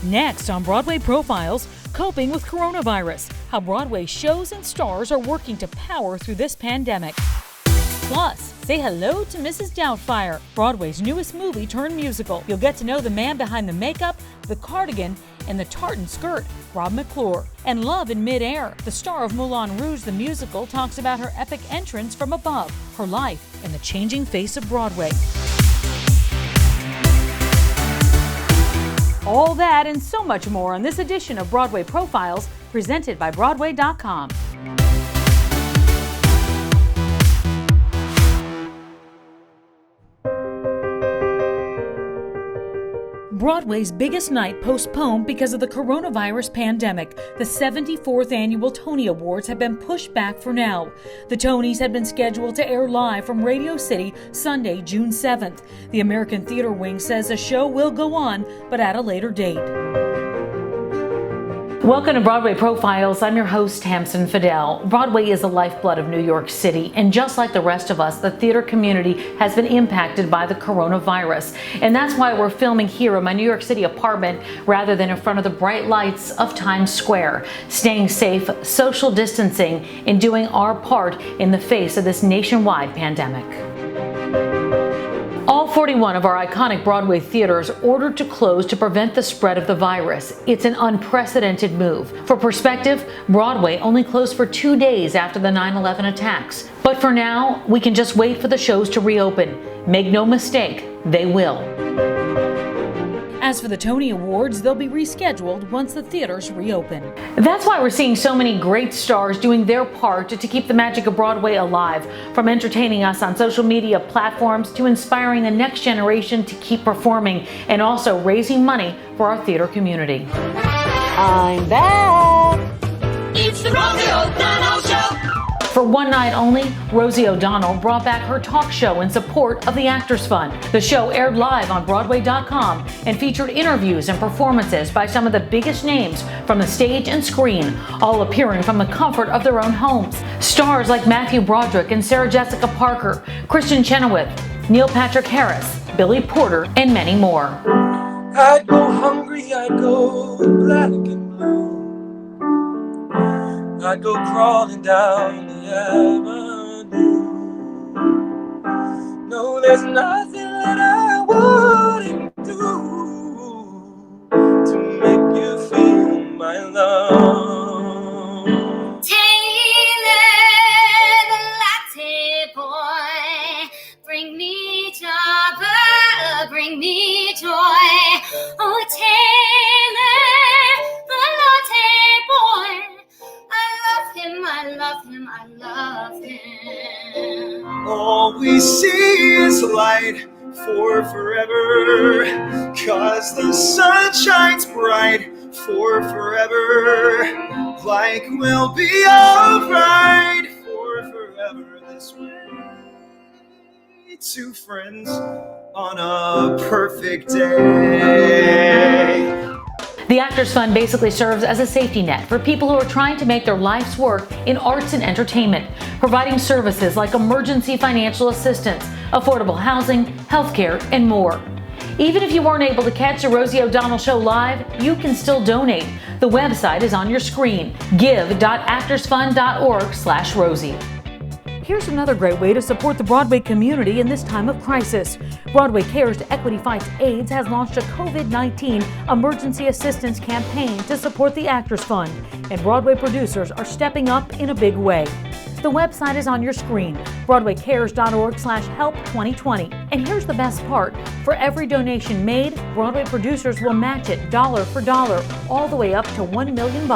Next on Broadway Profiles, coping with coronavirus, how Broadway shows and stars are working to power through this pandemic. Plus, say hello to Mrs. Doubtfire, Broadway's newest movie turned musical. You'll get to know the man behind the makeup, the cardigan, and the tartan skirt, Rob McClure. And Love in Midair, the star of Moulin Rouge the musical, talks about her epic entrance from above, her life, and the changing face of Broadway. All that and so much more on this edition of Broadway Profiles, presented by Broadway.com. Broadway's biggest night postponed because of the coronavirus pandemic. The 74th annual Tony Awards have been pushed back for now. The Tonys had been scheduled to air live from Radio City Sunday, June 7th. The American Theater Wing says the show will go on, but at a later date. Welcome to Broadway Profiles. I'm your host, Tamsen Fidel. Broadway is the lifeblood of New York City, and just like the rest of us, the theater community has been impacted by the coronavirus. And that's why we're filming here in my New York City apartment rather than in front of the bright lights of Times Square, staying safe, social distancing, and doing our part in the face of this nationwide pandemic. All 41 of our iconic Broadway theaters ordered to close to prevent the spread of the virus. It's an unprecedented move. For perspective, Broadway only closed for 2 days after the 9/11 attacks. But for now, we can just wait for the shows to reopen. Make no mistake, they will. As for the Tony Awards, they'll be rescheduled once the theaters reopen. That's why we're seeing so many great stars doing their part to keep the magic of Broadway alive, from entertaining us on social media platforms to inspiring the next generation to keep performing and also raising money for our theater community. I'm back! It's the Rosie O'Donnell Show! For one night only, Rosie O'Donnell brought back her talk show in support of the Actors Fund. The show aired live on Broadway.com and featured interviews and performances by some of the biggest names from the stage and screen, all appearing from the comfort of their own homes. Stars like Matthew Broderick and Sarah Jessica Parker, Kristen Chenoweth, Neil Patrick Harris, Billy Porter, and many more. I'd go hungry, I'd go black and blue. I'd go crawling down the avenue. No, there's nothing that I wouldn't do to make you feel my love. Taylor, the latte boy, bring me trouble, bring me joy. Oh, Taylor, the latte boy. I love him, I love him. All we see is light for forever, 'cause the sun shines bright for forever. Like we'll be alright for forever this way. Two friends on a perfect day. The Actors Fund basically serves as a safety net for people who are trying to make their life's work in arts and entertainment, providing services like emergency financial assistance, affordable housing, healthcare, and more. Even if you weren't able to catch the Rosie O'Donnell Show live, you can still donate. The website is on your screen, give.actorsfund.org/Rosie. Here's another great way to support the Broadway community in this time of crisis. Broadway Cares to Equity Fights AIDS has launched a COVID-19 emergency assistance campaign to support the Actors Fund, and Broadway producers are stepping up in a big way. The website is on your screen, broadwaycares.org/help2020. And here's the best part. For every donation made, Broadway producers will match it dollar for dollar, all the way up to $1 million.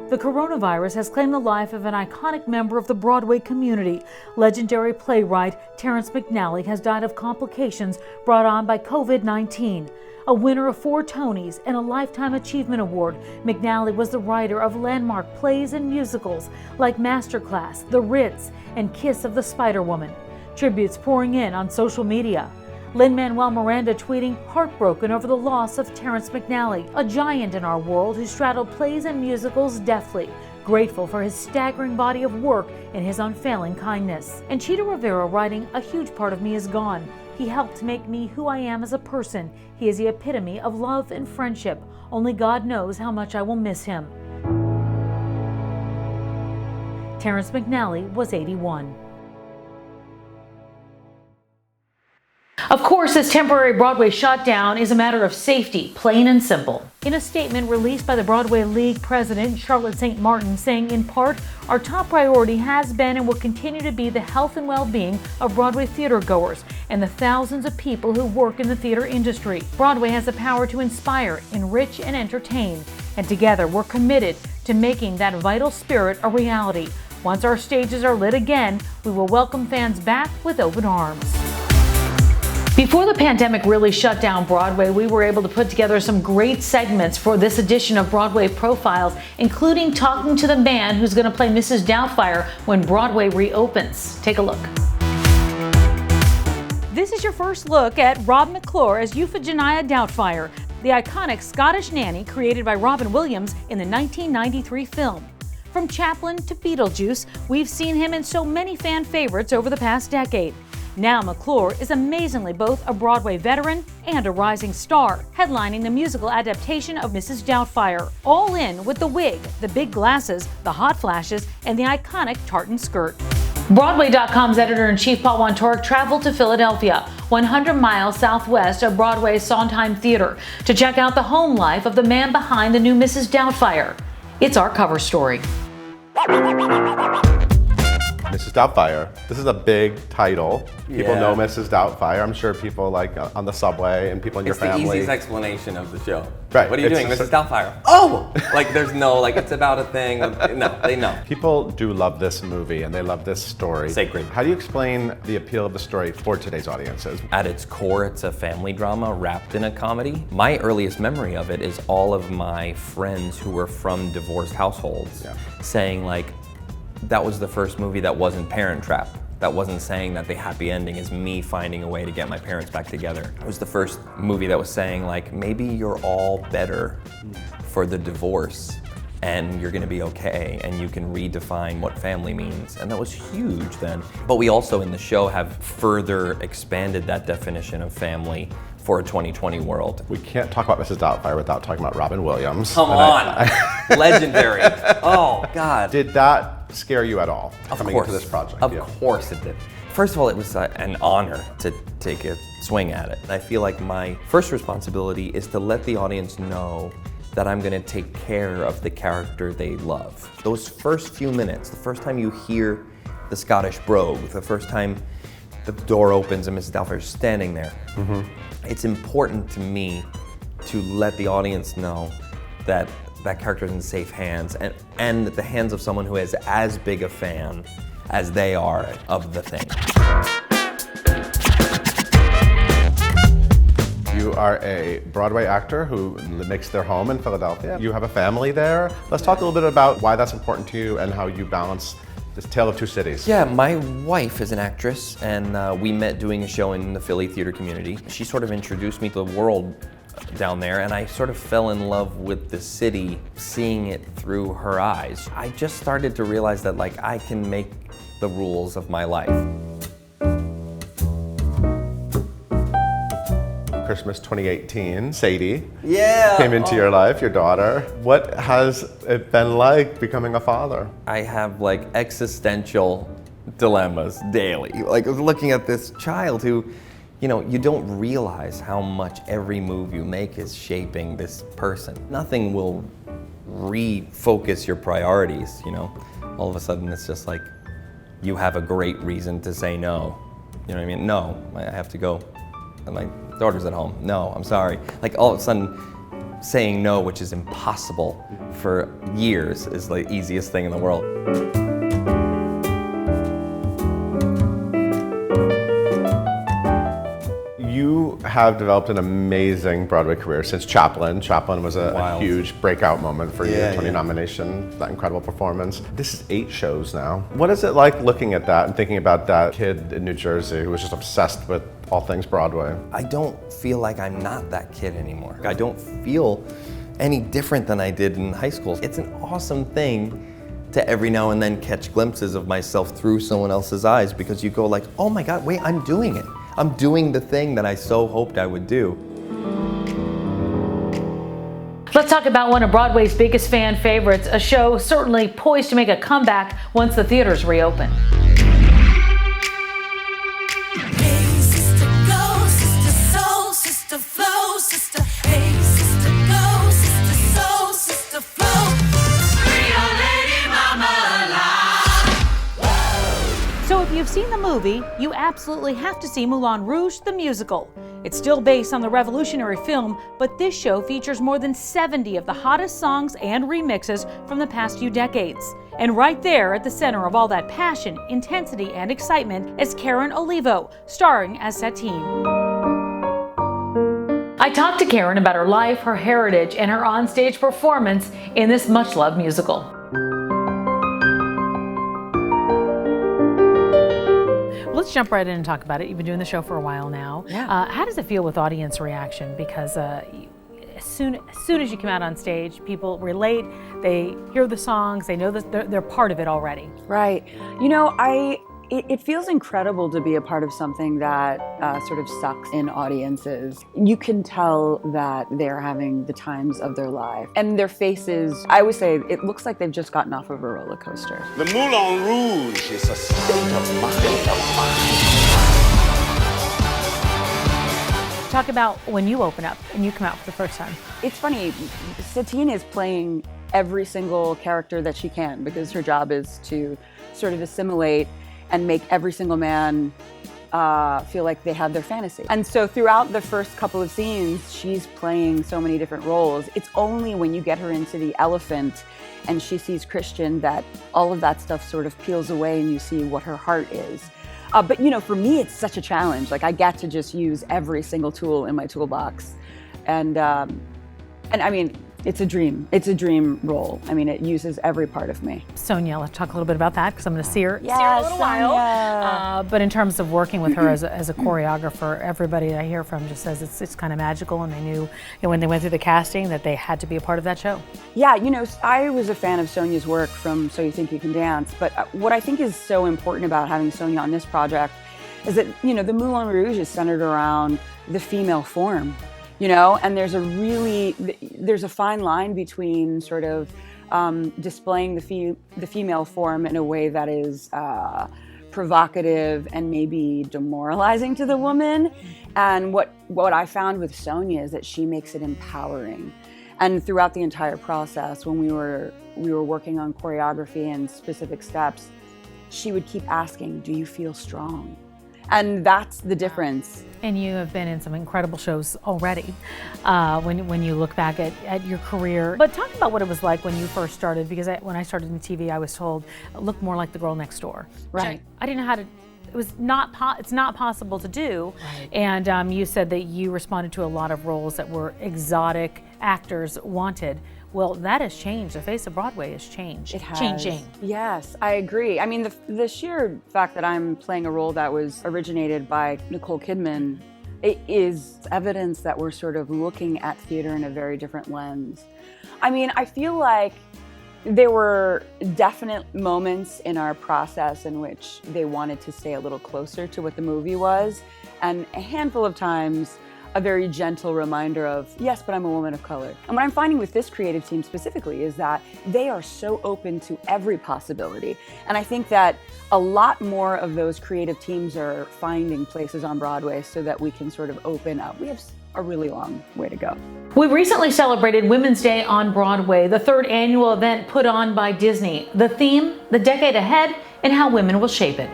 The coronavirus has claimed the life of an iconic member of the Broadway community. Legendary playwright Terrence McNally has died of complications brought on by COVID-19. A winner of 4 Tonys and a Lifetime Achievement Award, McNally was the writer of landmark plays and musicals like Masterclass, The Ritz, and Kiss of the Spider-Woman. Tributes pouring in on social media. Lin-Manuel Miranda tweeting, heartbroken over the loss of Terrence McNally, a giant in our world who straddled plays and musicals deftly, grateful for his staggering body of work and his unfailing kindness. And Chita Rivera writing, a huge part of me is gone. He helped make me who I am as a person. He is the epitome of love and friendship. Only God knows how much I will miss him. Terrence McNally was 81. Of course, this temporary Broadway shutdown is a matter of safety, plain and simple. In a statement released by the Broadway League president, Charlotte St. Martin, saying in part, our top priority has been and will continue to be the health and well-being of Broadway theater goers and the thousands of people who work in the theater industry. Broadway has the power to inspire, enrich, and entertain. And together, we're committed to making that vital spirit a reality. Once our stages are lit again, we will welcome fans back with open arms. Before the pandemic really shut down Broadway, we were able to put together some great segments for this edition of Broadway Profiles, including talking to the man who's going to play Mrs. Doubtfire when Broadway reopens. Take a look. This is your first look at Rob McClure as Euphigenia Doubtfire, the iconic Scottish nanny created by Robin Williams in the 1993 film. From Chaplin to Beetlejuice, we've seen him in so many fan favorites over the past decade. Now McClure is amazingly both a Broadway veteran and a rising star, headlining the musical adaptation of Mrs. Doubtfire, all in with the wig, the big glasses, the hot flashes, and the iconic tartan skirt. Broadway.com's editor-in-chief Paul Wontorek traveled to Philadelphia, 100 miles southwest of Broadway's Sondheim Theater, to check out the home life of the man behind the new Mrs. Doubtfire. It's our cover story. Mrs. Doubtfire. This is a big title. People Yeah. know Mrs. Doubtfire. I'm sure people like on the subway and people in your It's the family. easiest explanation of the show. Right. What are you It's doing, just Mrs. Doubtfire? Oh! Like there's no, like it's about a thing. No, they know. People do love this movie and they love this story. Sacred. How do you explain the appeal of the story for today's audiences? At its core, it's a family drama wrapped in a comedy. My earliest memory of it is all of my friends who were from divorced households saying like, that was the first movie that wasn't Parent Trap. That wasn't saying that the happy ending is me finding a way to get my parents back together. It was the first movie that was saying like, maybe you're all better for the divorce and you're gonna be okay and you can redefine what family means. And that was huge then. But we also in the show have further expanded that definition of family for a 2020 world. We can't talk about Mrs. Doubtfire without talking about Robin Williams. Come on, legendary. Oh God. Did that scare you at all Of coming course. into this project? Of course it did. First of all, it was an honor to take a swing at it. I feel like my first responsibility is to let the audience know that I'm gonna take care of the character they love. Those first few minutes, the first time you hear the Scottish brogue, the first time the door opens and Mrs. Doubtfire's standing there, it's important to me to let the audience know that that character is in safe hands and the hands of someone who is as big a fan as they are of the thing. You are a Broadway actor who makes their home in Philadelphia. You have a family there. Let's talk a little bit about why that's important to you and how you balance this tale of two cities. Yeah, my wife is an actress and we met doing a show in the Philly theater community. She sort of introduced me to the world down there and I sort of fell in love with the city, seeing it through her eyes. I just started to realize that like I can make the rules of my life. Christmas 2018, Sadie Yeah. came into your life, your daughter. What has it been like becoming a father? I have like existential dilemmas daily. Like looking at this child who, you know, you don't realize how much every move you make is shaping this person. Nothing will refocus your priorities, you know? All of a sudden it's just like, you have a great reason to say no. You know what I mean? No, I have to go. And my daughter's at home. No, I'm sorry. Like all of a sudden saying no, which is impossible for years, is the easiest thing in the world. You have developed an amazing Broadway career since Chaplin. Chaplin was a Wild. huge breakout moment for you, Yeah, Tony yeah. nomination, that incredible performance. This is 8 shows now. What is it like looking at that and thinking about that kid in New Jersey who was just obsessed with all things Broadway? I don't feel like I'm not that kid anymore. I don't feel any different than I did in high school. It's an awesome thing to every now and then catch glimpses of myself through someone else's eyes because you go like, oh my God, wait, I'm doing it. I'm doing the thing that I so hoped I would do. Let's talk about one of Broadway's biggest fan favorites, a show certainly poised to make a comeback once the theaters reopen. Hey, sister, go, sister, soul, sister, flow, sister. Hey, sister, go, sister, soul, sister, flow. Free your lady mama alive. So if you've seen the movie, you absolutely have to see Moulin Rouge, the musical. It's still based on the revolutionary film, but this show features more than 70 of the hottest songs and remixes from the past few decades. And right there at the center of all that passion, intensity, and excitement is Karen Olivo, starring as Satine. I talked to Karen about her life, her heritage, and her onstage performance in this much-loved musical. Let's jump right in and talk about it. You've been doing the show for a while now. Yeah. How does it feel with audience reaction? Because as soon as you come out on stage, people relate, they hear the songs, they know that they're part of it already. Right. You know, it feels incredible to be a part of something that sort of sucks in audiences. You can tell that they're having the times of their life. And their faces, I always say, it looks like they've just gotten off of a roller coaster. The Moulin Rouge is a state of mind. Talk about when you open up and you come out for the first time. It's funny, Satine is playing every single character that she can because her job is to sort of assimilate and make every single man feel like they have their fantasy. And so throughout the first couple of scenes, she's playing so many different roles. It's only when you get her into the elephant and she sees Christian that all of that stuff sort of peels away and you see what her heart is. But you know, for me, it's such a challenge. Like I get to just use every single tool in my toolbox. And I mean, it's a dream. It's a dream role. I mean, it uses every part of me. Sonia, let's talk a little bit about that because I'm going to see her in a Yes, little while. But in terms of working with her as a choreographer, everybody I hear from just says it's kind of magical, and they knew when they went through the casting that they had to be a part of that show. Yeah, you know, I was a fan of Sonia's work from So You Think You Can Dance, but what I think is so important about having Sonia on this project is that, you know, the Moulin Rouge is centered around the female form. You know, and there's a fine line between sort of displaying the female form in a way that is provocative and maybe demoralizing to the woman. And what I found with Sonia is that she makes it empowering. And throughout the entire process, when we were working on choreography and specific steps, she would keep asking, "Do you feel strong?" And that's the difference. And you have been in some incredible shows already when you look back at your career. But talk about what it was like when you first started, because when I started in TV, I was told, look more like the girl next door. Right. I didn't know how to, it was not, it's not possible to do. Right. And you said that you responded to a lot of roles that were exotic actors wanted. Well, that has changed. The face of Broadway has changed. It has. Changing. Yes, I agree. I mean, the sheer fact that I'm playing a role that was originated by Nicole Kidman, it is evidence that we're sort of looking at theater in a very different lens. I mean, I feel like there were definite moments in our process in which they wanted to stay a little closer to what the movie was, and a handful of times a very gentle reminder of, yes, but I'm a woman of color. And what I'm finding with this creative team specifically is that they are so open to every possibility. And I think that a lot more of those creative teams are finding places on Broadway so that we can sort of open up. We have a really long way to go. We recently celebrated Women's Day on Broadway, the third annual event put on by Disney. The theme, the decade ahead, and how women will shape it.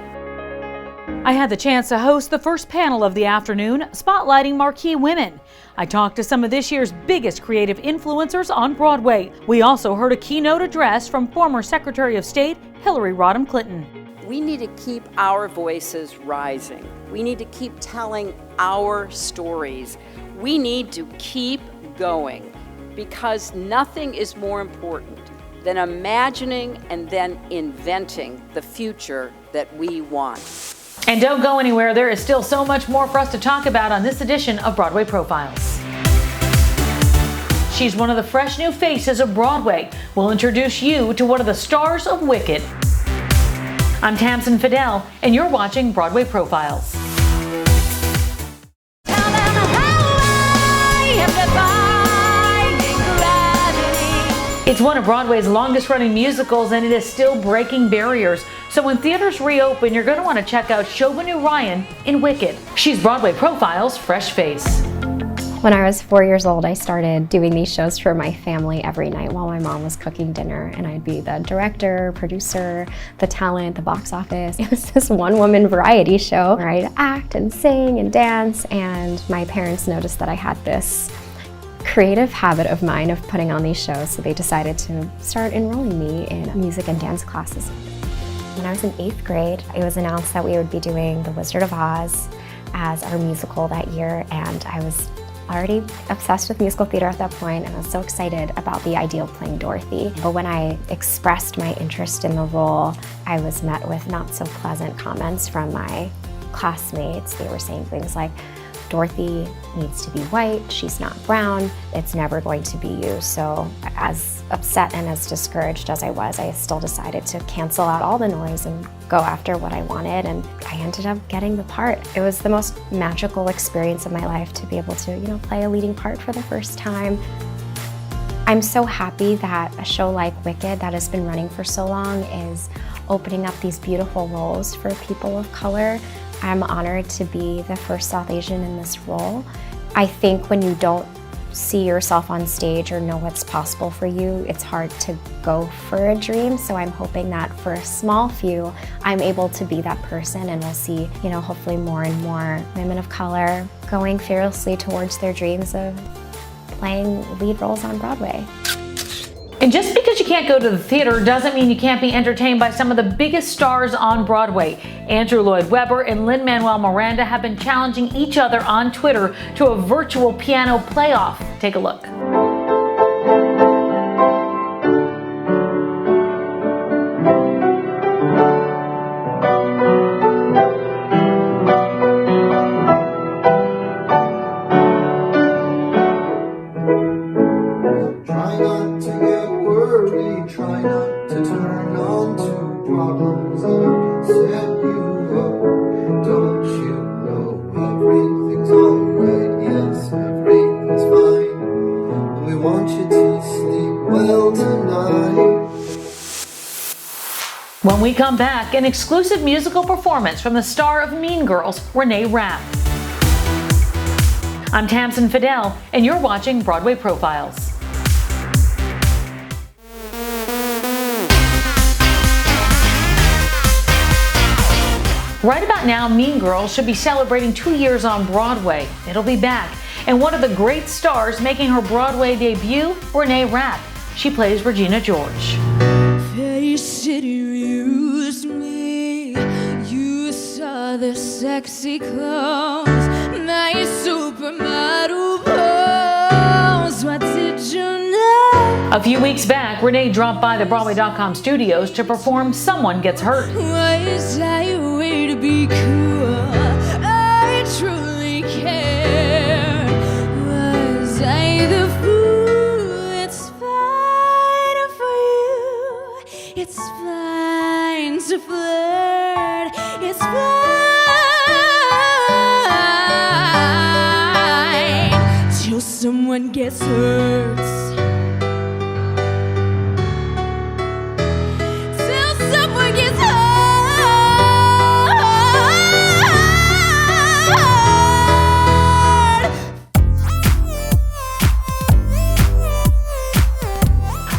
I had the chance to host the first panel of the afternoon, spotlighting marquee women. I talked to some of this year's biggest creative influencers on Broadway. We also heard a keynote address from former Secretary of State Hillary Rodham Clinton. We need to keep our voices rising. We need to keep telling our stories. We need to keep going, because nothing is more important than imagining and then inventing the future that we want. And don't go anywhere, there is still so much more for us to talk about on this edition of Broadway Profiles. She's one of the fresh new faces of Broadway. We'll introduce you to one of the stars of Wicked. I'm Tamsin Fidel, and you're watching Broadway Profiles. It's one of Broadway's longest running musicals, and it is still breaking barriers. So when theaters reopen, you're going to want to check out Shobanu Ryan in Wicked. She's Broadway Profile's fresh face. When I was 4 years old, I started doing these shows for my family every night while my mom was cooking dinner, and I'd be the director, producer, the talent, the box office. It was this one-woman variety show where I'd act and sing and dance, and my parents noticed that I had this creative habit of mine of putting on these shows, so they decided to start enrolling me in music and dance classes. When I was in 8th grade, it was announced that we would be doing The Wizard of Oz as our musical that year, and I was already obsessed with musical theater at that point, and I was so excited about the idea of playing Dorothy. But when I expressed my interest in the role, I was met with not so pleasant comments from my classmates. They were saying things like, Dorothy needs to be white, she's not brown, it's never going to be you. So as upset and as discouraged as I was, I still decided to cancel out all the noise and go after what I wanted, and I ended up getting the part. It was the most magical experience of my life to be able to, play a leading part for the first time. I'm so happy that a show like Wicked that has been running for so long is opening up these beautiful roles for people of color. I'm honored to be the first South Asian in this role. I think when you don't see yourself on stage or know what's possible for you, it's hard to go for a dream. So I'm hoping that for a small few, I'm able to be that person, and we'll see, hopefully more and more women of color going fearlessly towards their dreams of playing lead roles on Broadway. And just because you can't go to the theater doesn't mean you can't be entertained by some of the biggest stars on Broadway. Andrew Lloyd Webber and Lin-Manuel Miranda have been challenging each other on Twitter to a virtual piano playoff. Take a look. Try not to turn on to problems that set you up. Don't you know everything's alright? Yes, everything's fine. And we want you to sleep well tonight. When we come back, an exclusive musical performance from the star of Mean Girls, Renee Rapp. I'm Tamsin Fidel, and you're watching Broadway Profiles. Right about now, Mean Girls should be celebrating 2 years on Broadway. It'll be back. And one of the great stars making her Broadway debut, Renee Rapp. She plays Regina George. Face it, you used me. You saw the sexy clothes, my supermodel pose. What did you know? A few weeks back, Renee dropped by the Broadway.com studios to perform Someone Gets Hurt. Was I a way to be cool? I truly care. Was I the fool? It's fine for you. It's fine to flirt. It's fine till someone gets hurt.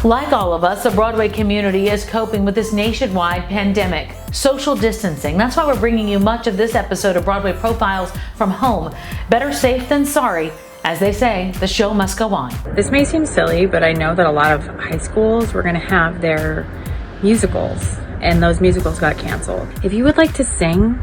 Like all of us, the Broadway community is coping with this nationwide pandemic. Social distancing. That's why we're bringing you much of this episode of Broadway Profiles from home. Better safe than sorry. As they say, the show must go on. This may seem silly, but I know that a lot of high schools were going to have their musicals, and those musicals got canceled. If you would like to sing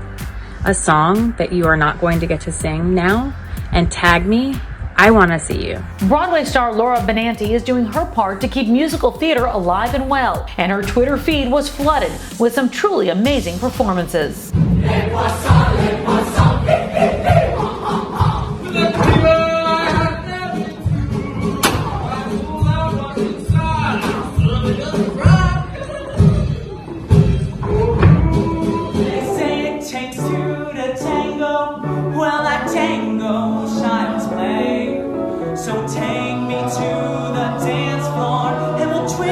a song that you are not going to get to sing now, and tag me, I want to see you. Broadway star Laura Benanti is doing her part to keep musical theater alive and well, and her Twitter feed was flooded with some truly amazing performances. So take me to the dance floor and we'll twist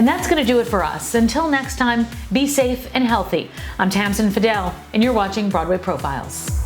And that's going to do it for us. Until next time, be safe and healthy. I'm Tamsin Fidel, and you're watching Broadway Profiles.